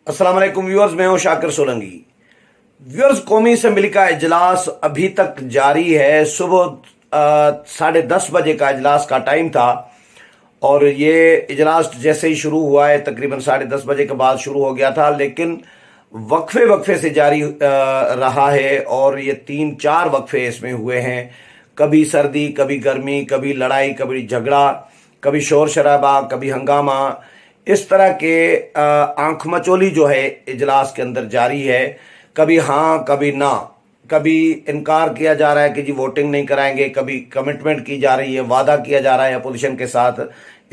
अस्सलाम वालेकुम व्यूअर्स, मैं हूं शाकिर सोलंकी। व्यूअर्स, कौमी असम्बली का इजलास अभी तक जारी है। सुबह 10:30 बजे का इजलास का टाइम था और ये इजलास जैसे ही शुरू हुआ है तकरीबन 10:30 बजे के बाद शुरू हो गया था, लेकिन वक्फे वक्फे से जारी रहा है और ये 3-4 वक्फे इसमें हुए हैं। कभी सर्दी, कभी गर्मी, कभी लड़ाई, कभी झगड़ा, कभी शोर शराबा, कभी हंगामा। इस तरह के आंख मचोली जो है इजलास के अंदर जारी है। कभी हाँ कभी ना, कभी इनकार किया जा रहा है कि जी वोटिंग नहीं कराएंगे, कभी कमिटमेंट की जा रही है, वादा किया जा रहा है अपोजिशन के साथ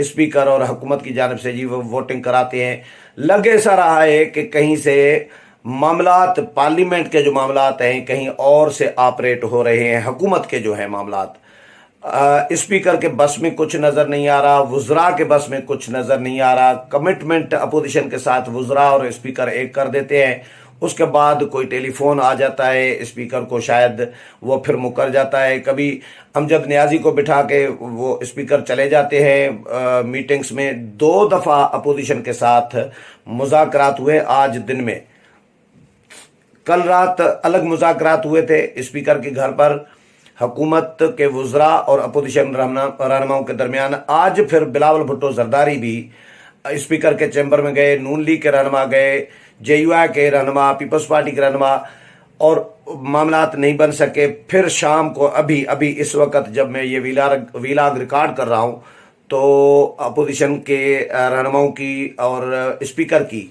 स्पीकर और हुकूमत की जानिब से जी वो वोटिंग कराते हैं। लगे ऐसा रहा है कि कहीं से मामलात, पार्लियामेंट के जो मामलात हैं कहीं और से ऑपरेट हो रहे हैं। हुकूमत के जो है मामलात स्पीकर के बस में कुछ नजर नहीं आ रहा, वुज़रा के बस में कुछ नजर नहीं आ रहा। कमिटमेंट अपोजिशन के साथ वुज़रा और स्पीकर एक कर देते हैं, उसके बाद कोई टेलीफोन आ जाता है स्पीकर को, शायद वो फिर मुकर जाता है। कभी अमजद नियाजी को बिठा के वो स्पीकर चले जाते हैं मीटिंग्स में। 2 दफा अपोजिशन के साथ मुज़ाकरात हुए आज दिन में। कल रात अलग मुज़ाकरात हुए थे स्पीकर के घर पर हुकूमत के वुज़रा और अपोजिशन रहनुमाओं के दरमियान। आज फिर बिलावल भुट्टो जरदारी भी स्पीकर के चैम्बर में गए, नून लीग के रहनुमा गए, JUI के रहनुमा, पीपल्स पार्टी के रहनुमा, और मामलात नहीं बन सके। फिर शाम को अभी इस वक्त जब मैं ये वीलाग रिकॉर्ड कर रहा हूँ तो अपोजिशन के रहनुमाओं की और स्पीकर की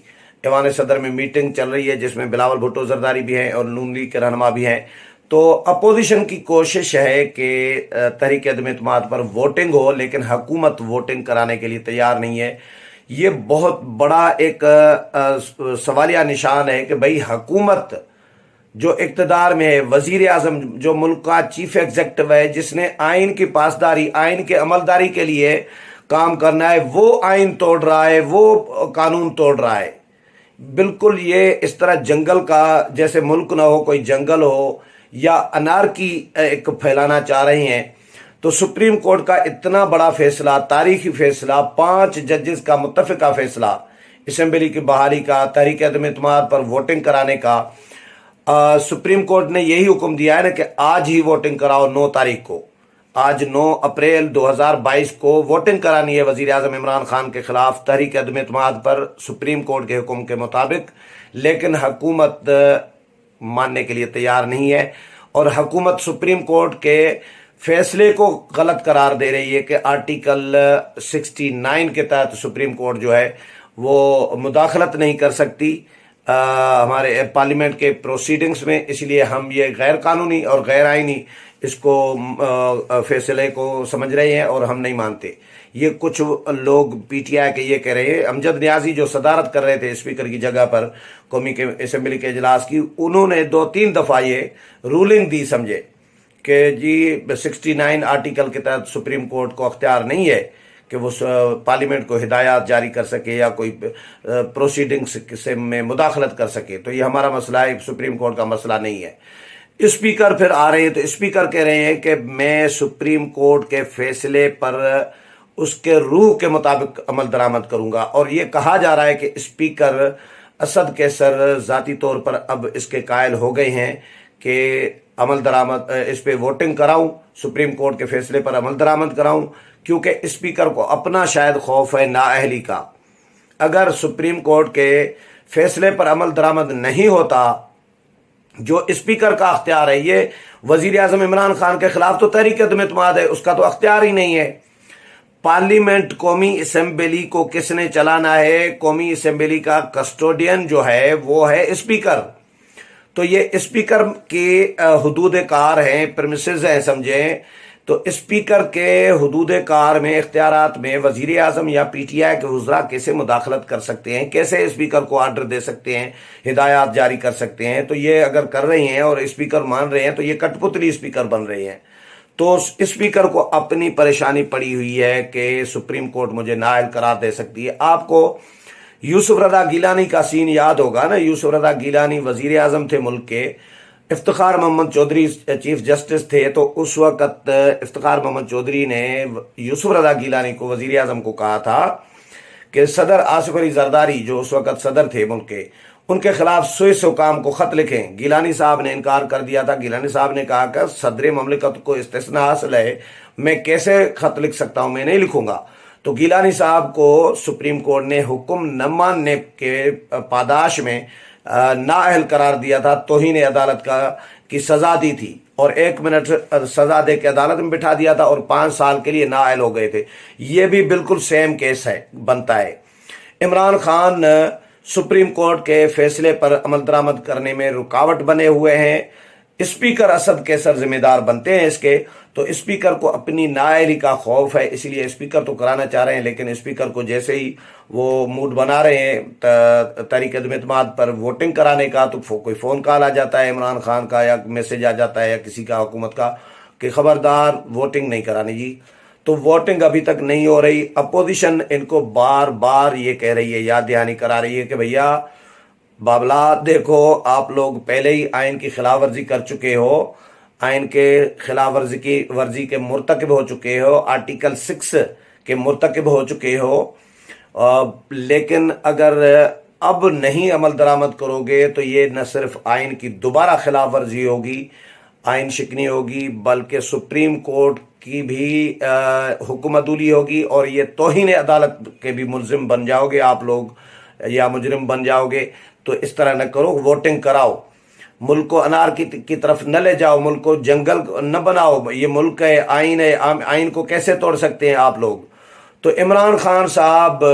ऐवान सदर में मीटिंग चल रही है, जिसमें बिलावल भुट्टो जरदारी भी हैं और नून लीग के रहनुमा भी हैं। तो अपोजिशन की कोशिश है कि तहरीक अदम एतमाद पर वोटिंग हो, लेकिन हुकूमत वोटिंग कराने के लिए तैयार नहीं है। ये बहुत बड़ा एक सवालिया निशान है कि भाई हुकूमत जो इक़्तिदार में है, वजीर आज़म जो मुल्क का चीफ एग्जीक्यूटिव है, जिसने आइन की पासदारी, आइन के अमलदारी के लिए काम करना है, वो आइन तोड़ रहा है, वो कानून तोड़ रहा है। बिल्कुल ये इस तरह जंगल का, जैसे मुल्क ना हो कोई जंगल हो, या अनारकी एक फैलाना चाह रहे हैं। तो सुप्रीम कोर्ट का इतना बड़ा फैसला, तारीखी फैसला, 5 जजेस का मुत्तफ़िका फैसला असेंबली की बहाली का, तहरीक अदम एतमाद पर वोटिंग कराने का, सुप्रीम कोर्ट ने यही हुक्म दिया है ना कि आज ही वोटिंग कराओ। 9 तारीख को, आज 9 अप्रैल 2022 को वोटिंग करानी है वजीर आज़म इमरान खान के खिलाफ तहरीक अदम एतमाद पर सुप्रीम कोर्ट के हुक्म के मुताबिक। लेकिन हुकूमत मानने के लिए तैयार नहीं है और हुकूमत सुप्रीम कोर्ट के फैसले को गलत करार दे रही है कि आर्टिकल 69 के तहत सुप्रीम कोर्ट जो है वो मुदाखलत नहीं कर सकती हमारे पार्लियामेंट के प्रोसीडिंग्स में। इसलिए हम ये गैर कानूनी और गैर आइनी इसको फैसले को समझ रहे हैं और हम नहीं मानते। ये कुछ लोग PTI के ये कह रहे हैं। अमजद नियाजी जो सदारत कर रहे थे स्पीकर की जगह पर कौमी के असम्बली के इजलास की, उन्होंने 2-3 दफा ये रूलिंग दी, समझे कि जी 69 आर्टिकल के तहत सुप्रीम कोर्ट को अख्तियार नहीं है कि वो पार्लियामेंट को हिदायत जारी कर सके या कोई प्रोसीडिंग्स से में मुदाखलत कर सके। तो ये हमारा मसला है, सुप्रीम कोर्ट का मसला नहीं है। स्पीकर फिर आ रहे हैं तो स्पीकर कह रहे हैं कि मैं सुप्रीम कोर्ट के फैसले पर उसके रूह के मुताबिक अमल दरामद करूंगा। और ये कहा जा रहा है कि स्पीकर असद कैसर जाती तौर पर अब इसके कायल हो गए हैं कि अमल दरामद, इस पे वोटिंग कराऊं, सुप्रीम कोर्ट के फैसले पर अमल दरामद कराऊं, क्योंकि स्पीकर को अपना शायद खौफ है नाअहली का। अगर सुप्रीम कोर्ट के फैसले पर अमल दरामद नहीं होता, जो स्पीकर का अख्तियार है, ये वजीर आज़म इमरान खान के खिलाफ तो तहरीक अदम एतमाद है, उसका तो अख्तियार ही नहीं है। पार्लियामेंट कौमी असेंबली को किसने चलाना है? कौमी असेंबली का कस्टोडियन जो है वो है स्पीकर। तो ये स्पीकर के हुदूद कार हैं, प्रेमिसेस हैं, समझें। तो स्पीकर के हुदूद कार में, इख्तियारात में वजीर आज़म या PTI के वुज़रा कैसे मुदाखलत कर सकते हैं, कैसे स्पीकर को आर्डर दे सकते हैं, हिदायत जारी कर सकते हैं? तो ये अगर कर रहे हैं और स्पीकर मान रहे हैं तो ये कठपुतली स्पीकर बन रहे हैं। तो स्पीकर को अपनी परेशानी पड़ी हुई है कि सुप्रीम कोर्ट मुझे नाअहल करार दे सकती है। आपको यूसुफ रज़ा गिलानी का सीन याद होगा ना। यूसुफ रज़ा गिलानी वजीर आज़म थे मुल्क के, इफ्तिखार मोहम्मद चौधरी चीफ जस्टिस थे। तो उस वक्त इफ्तिखार मोहम्मद चौधरी ने यूसुफ रज़ा गिलानी को, वजीर आज़म को कहा था کہ صدر آصف علی زرداری جو اس وقت صدر تھے ملک کے، ان کے خلاف سوئس حکام کو خط لکھیں۔ گیلانی صاحب نے انکار کر دیا تھا۔ گیلانی صاحب نے کہا کہ صدر مملکت کو استثناء حاصل ہے، میں کیسے خط لکھ سکتا ہوں، میں نہیں لکھوں گا۔ تو گیلانی صاحب کو سپریم کورٹ نے حکم نہ ماننے کے پاداش میں نااہل قرار دیا تھا، توہین عدالت کی سزا دی تھی، اور 1 منٹ سزا دے کے عدالت میں بٹھا دیا تھا، اور 5 سال کے لیے نااہل ہو گئے تھے۔ یہ بھی بالکل سیم کیس ہے، بنتا ہے۔ عمران خان سپریم کورٹ کے فیصلے پر عمل درآمد کرنے میں رکاوٹ بنے ہوئے ہیں۔ اسپیکر اسد کیسر ذمہ دار بنتے ہیں اس کے، تو اسپیکر کو اپنی نااہلی کا خوف ہے، اس لیے اسپیکر تو کرانا چاہ رہے ہیں، لیکن اسپیکر کو جیسے ہی وہ موڈ بنا رہے ہیں تحریک عدم اعتماد پر ووٹنگ کرانے کا، تو کوئی فون کال آ جاتا ہے عمران خان کا، یا میسج آ جاتا ہے یا کسی کا حکومت کا کہ خبردار ووٹنگ نہیں کرانی جی۔ تو ووٹنگ ابھی تک نہیں ہو رہی۔ اپوزیشن ان کو بار بار یہ کہہ رہی ہے، یاد دہانی کرا رہی ہے کہ بھیا بابلا دیکھو، آپ لوگ پہلے ہی آئین کی خلاف ورزی کر چکے ہو، آئین کے خلاف ورزی کے مرتکب ہو چکے ہو، آرٹیکل 6 کے مرتکب ہو چکے ہو، لیکن اگر اب نہیں عمل درآمد کرو گے تو یہ نہ صرف آئین کی دوبارہ خلاف ورزی ہوگی، آئین شکنی ہوگی، بلکہ سپریم کورٹ کی بھی حکم عدولی ہوگی، اور یہ توہین عدالت کے بھی ملزم بن جاؤ گے آپ لوگ، یا مجرم بن جاؤ گے۔ تو اس طرح نہ کرو، ووٹنگ کراؤ، ملک کو انار کی طرف نہ لے جاؤ، ملک کو جنگل نہ بناؤ، یہ ملک ہے، آئین ہے، آئین کو کیسے توڑ سکتے ہیں آپ لوگ۔ تو عمران خان صاحب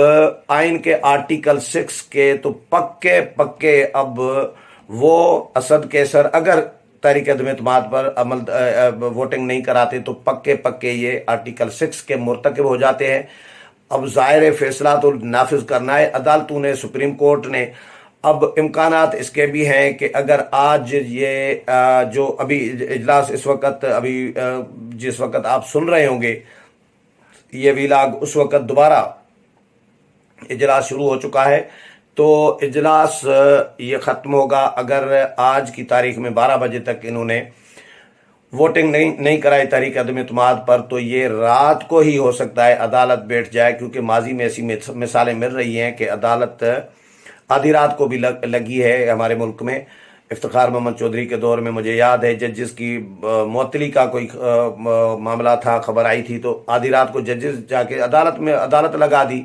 آئین کے آرٹیکل 6 کے تو پکے اب وہ اسد کیسر اگر تحریک عدم اعتماد پر ووٹنگ نہیں کراتے تو پکے یہ آرٹیکل 6 کے مرتکب ہو جاتے ہیں۔ اب ظاہر فیصلہ تو نافذ کرنا ہے عدالتوں نے، سپریم کورٹ نے۔ اب امکانات اس کے بھی ہیں کہ اگر آج یہ جو ابھی اجلاس اس وقت جس وقت آپ سن رہے ہوں گے یہ ویلاگ، اس وقت دوبارہ اجلاس شروع ہو چکا ہے، تو اجلاس یہ ختم ہوگا اگر آج کی تاریخ میں 12 بجے تک انہوں نے ووٹنگ نہیں کرائی تحریک عدم اعتماد پر، تو یہ رات کو ہی ہو سکتا ہے عدالت بیٹھ جائے، کیونکہ ماضی میں ایسی مثالیں مل رہی ہیں کہ عدالت آدھی رات کو بھی لگی ہے ہمارے ملک میں۔ افتخار محمد چودھری کے دور میں مجھے یاد ہے ججز کی معطلی کا کوئی معاملہ تھا، خبر آئی تھی، تو آدھی رات کو ججز جا کے عدالت لگا دی۔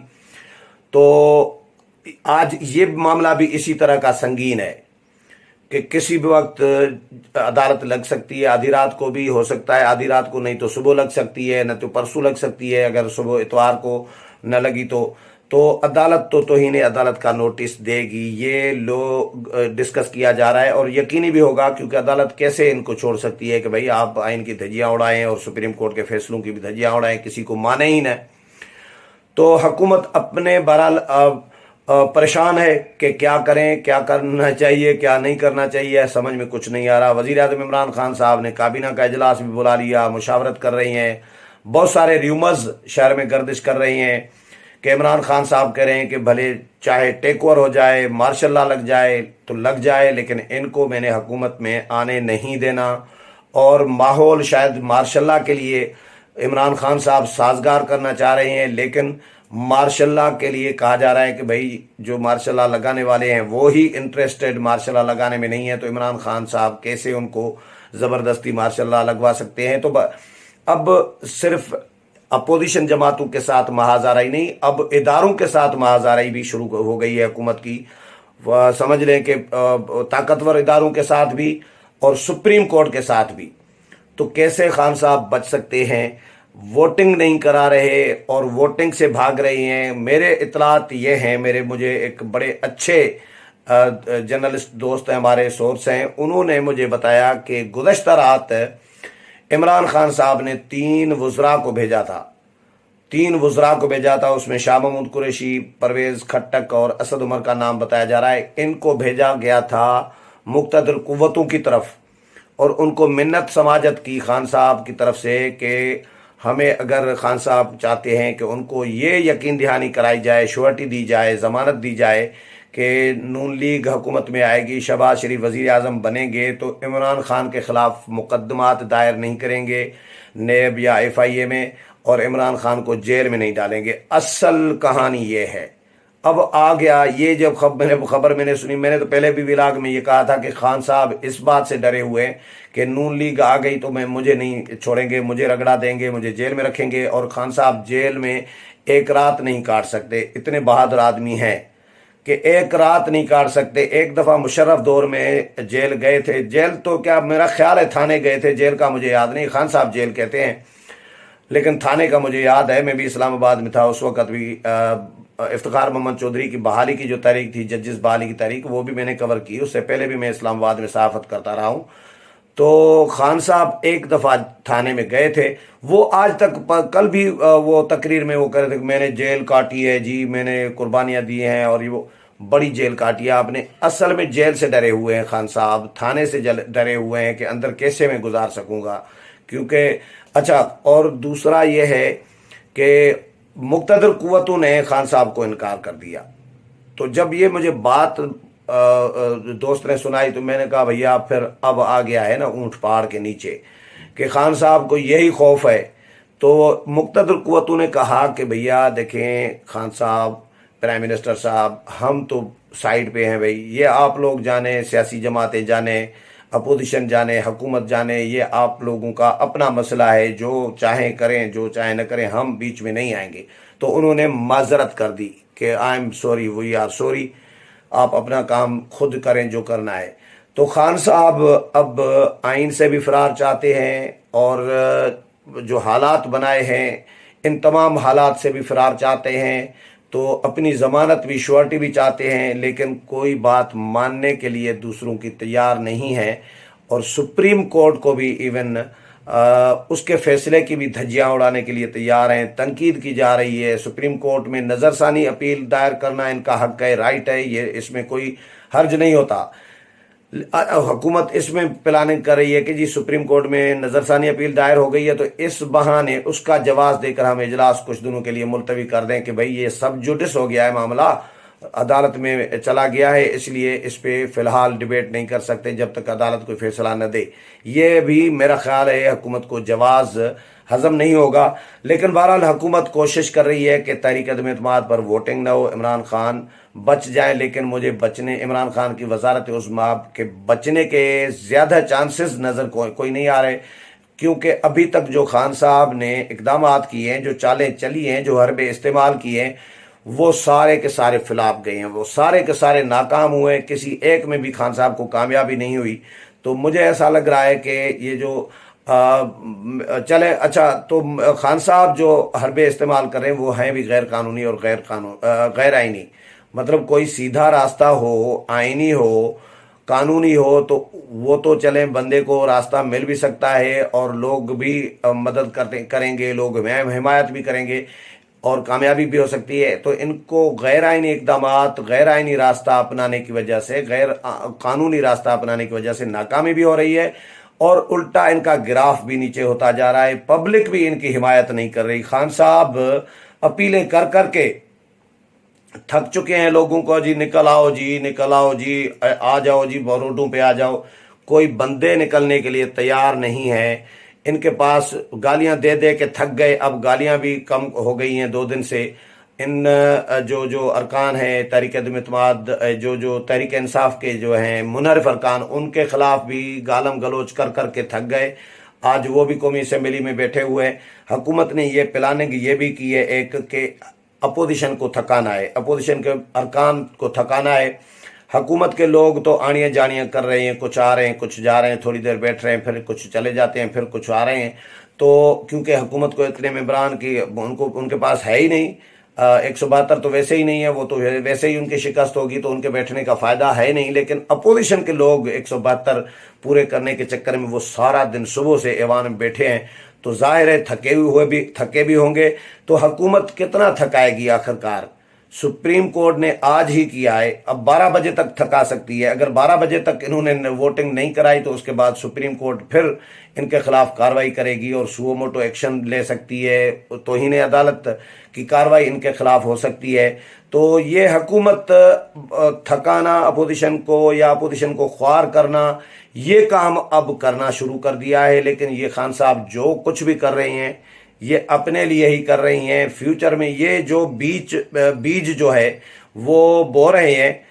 تو آج یہ معاملہ بھی اسی طرح کا سنگین ہے کہ کسی بھی وقت عدالت لگ سکتی ہے، آدھی رات کو بھی ہو سکتا ہے، آدھی رات کو نہیں تو صبح لگ سکتی ہے، نہ تو پرسوں لگ سکتی ہے، اگر صبح اتوار کو نہ لگی تو عدالت تو توہین عدالت کا نوٹس دے گی۔ یہ لوگ ڈسکس کیا جا رہا ہے، اور یقینی بھی ہوگا، کیونکہ عدالت کیسے ان کو چھوڑ سکتی ہے کہ بھئی آپ آئین کی دھجیاں اڑائیں اور سپریم کورٹ کے فیصلوں کی بھی دھجیاں اڑائیں، کسی کو مانے ہی نہ۔ تو حکومت اپنے بہرحال پریشان ہے کہ کیا کریں، کیا کرنا چاہیے، کیا نہیں کرنا چاہیے، سمجھ میں کچھ نہیں آ رہا۔ وزیر اعظم عمران خان صاحب نے کابینہ کا اجلاس بھی بلا لیا، مشاورت کر رہی ہیں، بہت سارے ریومرز شہر میں گردش کر رہی ہیں کہ عمران خان صاحب کہہ رہے ہیں کہ بھلے چاہے ٹیک اوور ہو جائے، مارشل لا لگ جائے تو لگ جائے، لیکن ان کو میں نے حکومت میں آنے نہیں دینا، اور ماحول شاید مارشل لا کے لیے عمران خان صاحب سازگار کرنا چاہ رہے ہیں، لیکن مارشل لا کے لیے کہا جا رہا ہے کہ بھئی جو مارشل لا لگانے والے ہیں وہ ہی انٹرسٹڈ مارشل لا لگانے میں نہیں ہے، تو عمران خان صاحب کیسے ان کو زبردستی مارشل لا لگوا سکتے ہیں۔ تو اب صرف اپوزیشن جماعتوں کے ساتھ محاذ آرائی نہیں، اب اداروں کے ساتھ محاذ آرائی بھی شروع ہو گئی ہے حکومت کی۔ سمجھ لیں کہ طاقتور اداروں کے ساتھ بھی اور سپریم کورٹ کے ساتھ بھی۔ تو کیسے خان صاحب بچ سکتے ہیں؟ ووٹنگ نہیں کرا رہے اور ووٹنگ سے بھاگ رہی ہیں۔ میرے اطلاعات یہ ہیں، مجھے ایک بڑے اچھے جرنلسٹ دوست ہیں، ہمارے سورس ہیں، انہوں نے مجھے بتایا کہ گزشتہ رات عمران خان صاحب نے 3 وزراء کو بھیجا تھا، اس میں شاہ محمود قریشی، پرویز خٹک اور اسد عمر کا نام بتایا جا رہا ہے۔ ان کو بھیجا گیا تھا مقتدر قوتوں کی طرف، اور ان کو منت سماجت کی خان صاحب کی طرف سے کہ ہمیں اگر خان صاحب چاہتے ہیں کہ ان کو یہ یقین دہانی کرائی جائے، شورٹی دی جائے، ضمانت دی جائے کہ نون لیگ حکومت میں آئے گی، شہباز شریف وزیر اعظم بنیں گے، تو عمران خان کے خلاف مقدمات دائر نہیں کریں گے نیب یا FIA میں، اور عمران خان کو جیل میں نہیں ڈالیں گے۔ اصل کہانی یہ ہے۔ अब आ गया ये जब खबर मैंने सुनी, मैंने तो पहले भी विलाग में ये कहा था कि खान साहब इस बात से डरे हुए हैं कि नून लीग आ गई तो मुझे नहीं छोड़ेंगे, मुझे रगड़ा देंगे, मुझे जेल में रखेंगे। और खान साहब जेल में एक रात नहीं काट सकते, इतने बहादुर आदमी हैं कि एक रात नहीं काट सकते। एक दफ़ा मुशर्रफ दौर में जेल गए थे, जेल तो क्या मेरा ख्याल है थाने गए थे, जेल का मुझे याद नहीं, खान साहब जेल कहते हैं, लेकिन थाने का मुझे याद है। मैं भी इस्लामाबाद में था उस वक़्त भी। इफ्तिखार मोहम्मद चौधरी की बहाली की जो तारीख थी, जजेस बहाली की तारीख, वो भी मैंने कवर की। उससे पहले भी मैं इस्लामाबाद में सहाफ़त करता रहा हूँ। तो खान साहब एक दफ़ा थाने में गए थे, वो आज तक कल भी वो तकरीर में वो कह रहे थे कि मैंने जेल काटी है जी, मैंने कुर्बानियाँ दी हैं और ये वो बड़ी जेल काटी है आपने। असल में जेल से डरे हुए हैं खान साहब, थाने से डरे हुए हैं कि अंदर कैसे मैं गुजार सकूंगा। क्योंकि अच्छा, और दूसरा ये है कि मुक़्तदर कुव्वतों ने खान साहब को इनकार कर दिया। तो जब ये मुझे बात दोस्त ने सुनाई तो मैंने कहा भैया फिर अब आ गया है ना ऊंट पहाड़ के नीचे कि खान साहब को यही खौफ है। तो मुक़्तदर कुव्वतों ने कहा कि भैया देखें खान साहब, प्राइम मिनिस्टर साहब, हम तो साइड पे हैं भाई, ये आप लोग जाने, सियासी जमातें जाने, अपोजिशन जाने, हुकूमत जाने, ये आप लोगों का अपना मसला है, जो चाहें करें जो चाहें न करें, हम बीच में नहीं आएंगे। तो उन्होंने माजरत कर दी कि I am sorry, we are sorry, आप अपना काम खुद करें जो करना है। तो खान साहब अब आइन से भी फरार चाहते हैं और जो हालात बनाए हैं इन तमाम हालात से भी फरार चाहते हैं। तो अपनी ज़मानत भी, श्योरिटी भी चाहते हैं, लेकिन कोई बात मानने के लिए दूसरों की तैयार नहीं है। और सुप्रीम कोर्ट को भी इवन उसके फैसले की भी धज्जियां उड़ाने के लिए तैयार हैं। तनकीद की जा रही है, सुप्रीम कोर्ट में नज़रसानी अपील दायर करना इनका हक है, राइट है, ये इसमें कोई हर्ज नहीं होता। हुकूमत इसमें प्लानिंग कर रही है कि जी सुप्रीम कोर्ट में नज़रसानी अपील दायर हो गई है तो इस बहाने उसका जवाब देकर हम इजलास कुछ दिनों के लिए मुलतवी कर दें कि भाई ये सब जुडिस हो गया है, मामला अदालत में चला गया है, इसलिए इस पे फिलहाल डिबेट नहीं कर सकते जब तक अदालत कोई फैसला न दे। ये भी मेरा ख्याल है हुकूमत को जवाज़ हजम नहीं होगा। लेकिन बहरहाल हुकूमत कोशिश कर रही है कि तहरीक अदम एतमाद पर वोटिंग न हो, इमरान खान बच जाए। लेकिन मुझे इमरान खान की वजारत उस्मा के बचने के ज़्यादा चांसेस नज़र कोई नहीं आ रहे, क्योंकि अभी तक जो खान साहब ने इकदामात किए हैं, जो चालें चली हैं, जो हरबे इस्तेमाल किए हैं, वो सारे के सारे फिलाप गए हैं, वो सारे के सारे नाकाम हुए, किसी एक में भी खान साहब को कामयाबी नहीं हुई। तो मुझे ऐसा लग रहा है कि ये जो चले अच्छा, तो खान साहब जो हरबे इस्तेमाल कर रहे हैं वो हैं भी गैर कानूनी और गैर आइनी। मतलब कोई सीधा रास्ता हो, आइनी हो, कानूनी हो तो वो तो चले, बंदे को रास्ता मिल भी सकता है और लोग भी मदद करेंगे, लोग हिमायत भी करेंगे और कामयाबी भी हो सकती है। तो इनको गैर आइनी इक़दामात, गैर आइनी रास्ता अपनाने की वजह से, गैर कानूनी रास्ता अपनाने की वजह से नाकामी भी हो रही है और उल्टा इनका ग्राफ भी नीचे होता जा रहा है। पब्लिक भी इनकी हिमायत नहीं कर रही। खान साहब अपीलें कर करके थक चुके हैं लोगों को, जी निकल आओ जी, निकल आओ जी, आ जाओ जी, रोडों पे आ जाओ। कोई बंदे निकलने के लिए तैयार नहीं है। इनके पास गालियां दे दे के थक गए, अब गालियां भी कम हो गई हैं 2 दिन से। इन जो अरकान हैं तहरीक अदम एतमाद, जो तहरीक इंसाफ के जो हैं मुनहरिफ अरकान, उनके खिलाफ भी गालम गलोच कर कर के थक गए। आज वो भी कौमी असम्बली में बैठे हुए हैं। हुकूमत ने ये प्लानिंग ये भी की है एक कि अपोजिशन को थकाना है, अपोजिशन के अरकान को थकाना है। हुकूमत के लोग तो आनियाँ जानियाँ कर रहे हैं, कुछ आ रहे हैं, कुछ जा रहे हैं, थोड़ी देर बैठ रहे हैं, फिर कुछ चले जाते हैं, फिर कुछ आ रहे हैं। तो क्योंकि हुकूमत को इतने मेंबरान की उनके पास है ही नहीं, 172 तो वैसे ही नहीं है, वो तो वैसे ही उनकी शिकस्त होगी तो उनके बैठने का फ़ायदा है नहीं। लेकिन अपोजिशन के लोग 172 पूरे करने के चक्कर में वो सारा दिन सुबह से ऐवान में बैठे हैं, तो जाहिर है थके भी होंगे। तो हुकूमत कितना थकाएगी आखिरकार। सुप्रीम कोर्ट ने आज ही किया है, अब 12 बजे तक थका सकती है। अगर 12 बजे तक इन्होंने वोटिंग नहीं कराई तो उसके बाद सुप्रीम कोर्ट फिर इनके खिलाफ कार्रवाई करेगी और सुओ मोटो एक्शन ले सकती है, तौहीन अदालत की कार्रवाई इनके खिलाफ हो सकती है। तो ये हुकूमत थकाना अपोजिशन को या अपोजिशन को ख्वार करना, ये काम अब करना शुरू कर दिया है। लेकिन ये खान साहब जो कुछ भी कर रहे हैं ये अपने लिए ही कर रही हैं। फ्यूचर में ये जो बीज जो है वो बो रहे हैं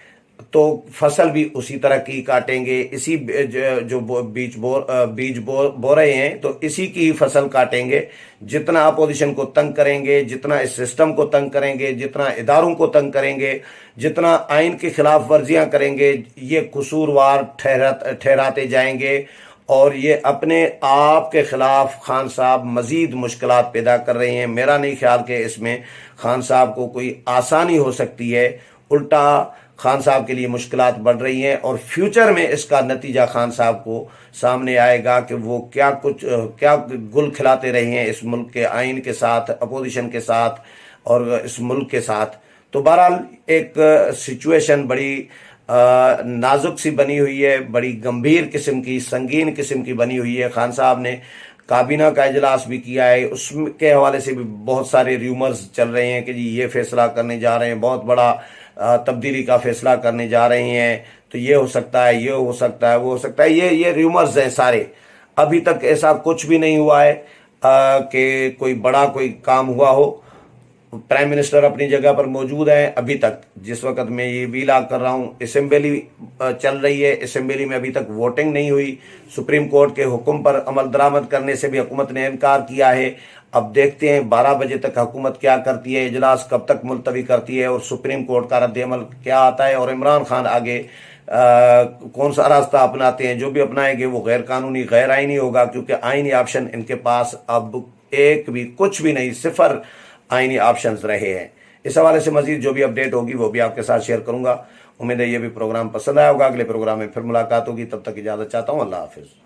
तो फसल भी उसी तरह की काटेंगे, इसी जो बीज बो रहे हैं तो इसी की फसल काटेंगे। जितना अपोजिशन को तंग करेंगे, जितना इस सिस्टम को तंग करेंगे, जितना इदारों को तंग करेंगे, जितना आइन की खिलाफ वर्जियां करेंगे, ये कसूरवार ठहराते जाएंगे और ये अपने आप के खिलाफ खान साहब मजीद मुश्किलात पैदा कर रहे हैं। मेरा नहीं ख्याल कि इसमें खान साहब को कोई आसानी हो सकती है, उल्टा खान साहब के लिए मुश्किलात बढ़ रही हैं और फ्यूचर में इसका नतीजा खान साहब को सामने आएगा कि वो क्या गुल खिलाते रहे हैं इस मुल्क के आइन के साथ, अपोजिशन के साथ और इस मुल्क के साथ। तो बहरहाल एक सिचुएशन बड़ी नाजुक सी बनी हुई है, बड़ी गंभीर किस्म की, संगीन किस्म की बनी हुई है। खान साहब ने काबीना का इजलास भी किया है, उसके हवाले से भी बहुत सारे र्यूमर्स चल रहे हैं कि जी ये फैसला करने जा रहे हैं, बहुत बड़ा तब्दीली का फैसला करने जा रहे हैं, तो ये हो सकता है, ये हो सकता है, वो हो सकता है, ये र्यूमर्स हैं सारे। अभी तक ऐसा कुछ भी नहीं हुआ है कि कोई बड़ा कोई काम हुआ हो। प्राइम मिनिस्टर अपनी जगह पर मौजूद हैं अभी तक, जिस वक्त मैं ये वीला कर रहा हूँ असेंबली चल रही है, असेंबली में अभी तक वोटिंग नहीं हुई। सुप्रीम कोर्ट के हुक्म पर अमल दरामद करने से भी हुकूमत ने इनकार किया है। अब देखते हैं 12 बजे तक हुकूमत क्या करती है, इजलास कब तक मुलतवी करती है और सुप्रीम कोर्ट का रद्द अमल क्या आता है और इमरान खान आगे कौन सा रास्ता अपनाते हैं। जो भी अपनाएंगे वो गैर कानूनी, गैर आइनी होगा, क्योंकि आइनी ऑप्शन इनके पास अब एक भी, कुछ भी नहीं, सिफर आइनी ऑप्शंस रहे हैं। इस हवाले से मजीद जो भी अपडेट होगी वो भी आपके साथ शेयर करूंगा। उम्मीद है ये भी प्रोग्राम पसंद आया होगा। अगले प्रोग्राम में फिर मुलाकात होगी, तब तक इजाजत चाहता हूँ। अल्लाह हाफिज।